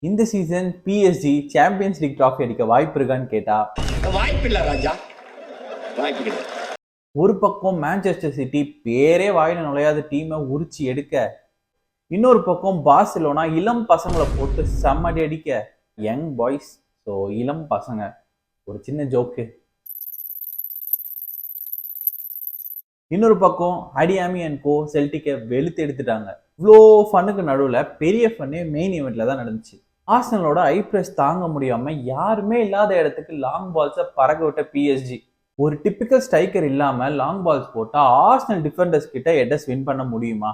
இந்த season PSG champions league trophy அடிக்க வாய்ப்பு இருக்கான்னு கேட்டா வாய்ப்பு இல்ல ராஜா, வாய்ப்பு கிடையாது. ஒரு பக்கம் மான்செஸ்டர் சிட்டி பேரே வாயில நுழையாத டீமை உரிச்சு எடுக்க, இன்னொரு பக்கம் பார்சிலோனா இளம் பசங்களை போட்டு செம்மடி அடிக்க. யங் பாய்ஸ், ஸோ இளம் பசங்க. ஒரு சின்ன ஜோக்கு. இன்னொரு பக்கம் அடியாமி அண்ட் கோ செல்டிக்கை வெளுத்து எடுத்துட்டாங்க. இவ்வளோ ஃபன்னுக்கு நடுவில் பெரிய ஃபன்னே மெயின் ஈவெண்ட்ல தான் நடந்துச்சு. ஆர்சனலோட ஐ பிரஸ் தாங்க முடியாம யாருமே இல்லாத இடத்துக்கு லாங் பால்ஸை பறக்க விட்ட பிஎஸ்ஜி. ஒரு டிப்பிக்கல் ஸ்ட்ரைக்கர் இல்லாம லாங் பால்ஸ் போட்டா ஆர்சனல் டிஃபெண்டர்ஸ் கிட்ட எடஸ் வின் பண்ண முடியுமா?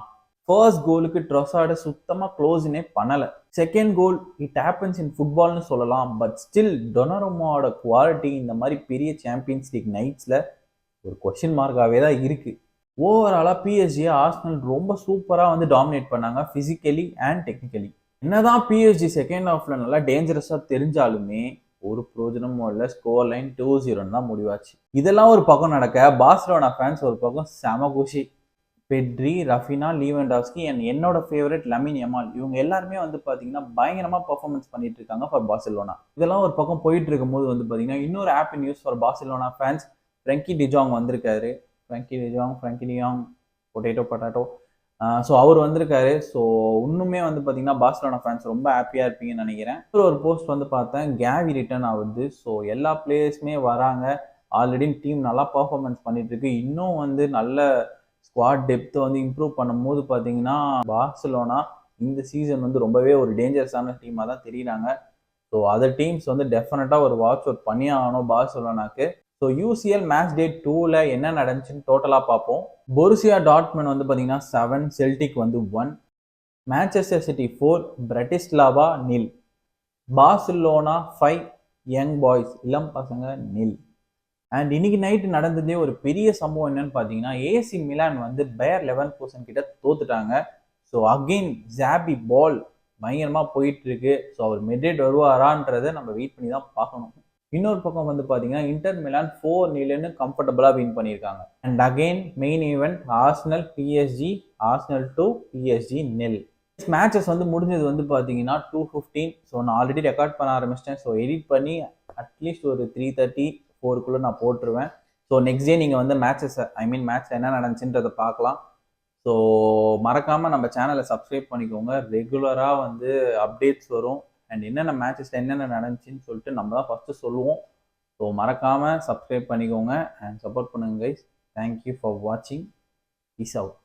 ஃபர்ஸ்ட் கோலுக்கு ட்ரொசார்ட சுத்தமா க்ளோஸ்னே பண்ணல. Second goal it happens in ஃபுட்பால்னு சொல்லலாம். பட் ஸ்டில் டொனாருமாவோட குவாலிட்டி இந்த மாதிரி பெரிய சாம்பியன்ஸ் லீக் நைட்ஸ்ல ஒரு கொஸ்டின் மார்க்காகவே தான் இருக்கு. ஓவராலாக பிஎஸ்ஜியை ஆர்சனல் ரொம்ப சூப்பராக வந்து டாமினேட் பண்ணாங்க ஃபிசிக்கலி அண்ட் டெக்னிக்கலி. என்னதான் பிஎஸ்ஜி செகண்ட் ஹாஃப்ல நல்லா டேஞ்சரஸாக தெரிஞ்சாலுமே ஒரு பிரோஜனமும் இல்லை. ஸ்கோர் லைன் 2-0 தான் முடிவாச்சு. இதெல்லாம் ஒரு பக்கம் நடக்க, பார்சிலோனா ஃபேன்ஸ் ஒரு பக்கம் செம குஷி. பெட்ரி, ரஃபினா, லீவன்டாவ்ஸ்கி அண்ட் என்னோட ஃபேவரட் லமின் யமால், இவங்க எல்லாருமே வந்து பார்த்தீங்கன்னா பயங்கரமாக பர்ஃபார்மன்ஸ் பண்ணிட்டு இருக்காங்க ஃபார் பார்சிலோனா. இதெல்லாம் ஒரு பக்கம் போயிட்டு இருக்கும்போது வந்து பார்த்தீங்கன்னா இன்னொரு happy news for Barcelona fans. Frenkie டிஜாங் வந்திருக்காரு. Frenkie டியாங், potato. ஸோ அவர் வந்திருக்காரு. ஸோ இன்னுமே வந்து பார்த்தீங்கன்னா பார்சிலோனா ஃபேன்ஸ் ரொம்ப ஹாப்பியாக இருப்பீங்கன்னு நினைக்கிறேன். ஒரு போஸ்ட் வந்து பார்த்தேன், கேவி ரிட்டர்ன் ஆகுது. ஸோ எல்லா பிளேயர்ஸுமே வராங்க. ஆல்ரெடி டீம் நல்லா பர்ஃபார்மன்ஸ் பண்ணிட்டு இருக்கு. இன்னும் வந்து நல்ல ஸ்குவாட் டெப்த்தை வந்து இம்ப்ரூவ் பண்ணும்போது பார்த்தீங்கன்னா பார்சிலோனா இந்த சீசன் வந்து ரொம்பவே ஒரு டேஞ்சரஸான டீமாக தான் தெரியுறாங்க. ஸோ அதர் டீம்ஸ் வந்து டெஃபினட்டாக ஒரு வாட்ச் அவுட் பண்ணி ஆகணும் பார்சிலோனாக்கு. ஸோ யூசிஎல் மேட்ச் டே 2ல என்ன நடந்துச்சுன்னு டோட்டலாக பார்ப்போம். பொருசியா டார்ட்மண்ட் வந்து பார்த்தீங்கன்னா 7, செல்டிக் வந்து 1, Manchester city 4, பிரட்டிஸ்லாவா 0, Barcelona 5, young boys இளம் பசங்க 0. அண்ட் இன்னைக்கு நைட்டு நடந்ததே ஒரு பெரிய சம்பவம் என்னன்னு பார்த்தீங்கன்னா, ஏசி மிலான் வந்து பேர் லெவர்குசன் கிட்ட தோத்துட்டாங்க. ஸோ அகெயின் ஜாபி பால் பயங்கரமாக போயிட்டு இருக்கு. ஸோ அவர் மெட்ரிட் வருவாரான்றதை நம்ம வெயிட் பண்ணி தான் பார்க்கணும். இன்னொரு பக்கம் வந்து பார்த்தீங்கன்னா இன்டர் மிலான் 4-0 கம்ஃபர்டபுளாக வின் பண்ணியிருக்காங்க. And again main event Arsenal PSG, Arsenal 2 PSG 0. Matches வந்து முடிஞ்சது வந்து பார்த்தீங்கன்னா 2:15. ஸோ நான் ஆல்ரெடி ரெக்கார்ட் பண்ண ஆரம்பிச்சிட்டேன். ஸோ எடிட் பண்ணி அட்லீஸ்ட் ஒரு 3:34 நான் போட்டுருவேன். ஸோ நெக்ஸ்ட் டே நீங்கள் வந்து மேட்ச் என்ன நடந்துச்சுன்றதை பார்க்கலாம். ஸோ மறக்காமல் நம்ம சேனலை சப்ஸ்கிரைப் பண்ணிக்கோங்க. ரெகுலராக வந்து அப்டேட்ஸ் வரும். அண்ட் என்னென்ன மேட்சஸில் என்னென்ன நடந்துச்சுன்னு சொல்லிட்டு நம்ம தான் ஃபஸ்ட்டு சொல்லுவோம். ஸோ மறக்காமல் சப்ஸ்கிரைப் பண்ணிக்கோங்க அண்ட் சப்போர்ட் பண்ணுங்க கைஸ். தேங்க்யூ ஃபார் வாட்சிங். Peace out.